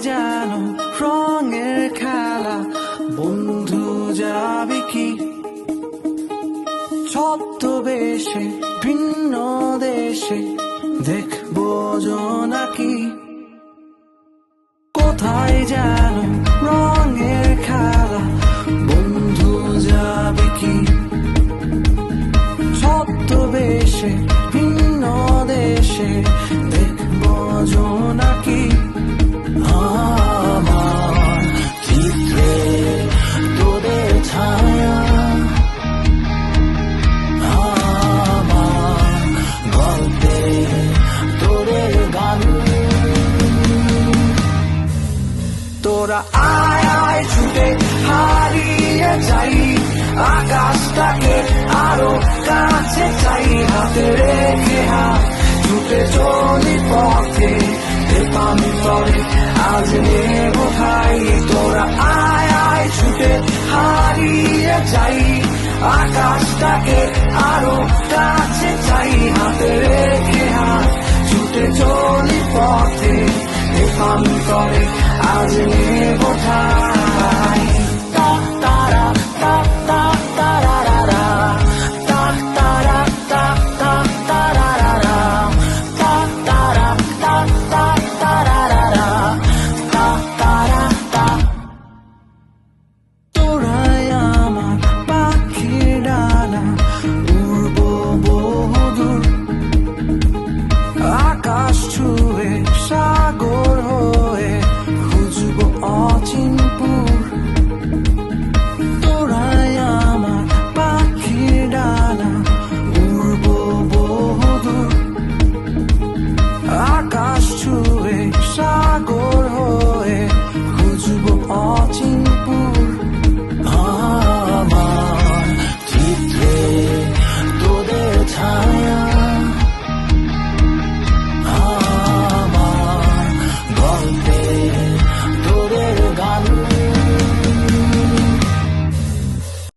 যেন রঙের খেলা, বন্ধু যাবি কি ছদ্মবেশে ভিন্ন দেশে, দেখবো জোনাকি। কোথায় যেন রঙের খেলা, বন্ধু যাবি কি ছদ্মবেশে ভিন্ন দেশে, দেখবো জোনাকি। আমার চিত্রে তোদের ছায়া, আমার গল্পে তোদের গান। তোরা আয় আয় ছুটে হারিয়ে যাই, আকাশটাকে আরো কাছে চাই, হাতে রেখে হাত ছুটে চলি পথে, পানি পরে আজ নেব ভাই। তোরা আয় আয় ছুটে হারিয়ে যাই, আকাশটাকে আরো কাছে চাই, হাতে রেখে হাত ছুটে চলি পথে, পানি পরে আজ নেব ভাই।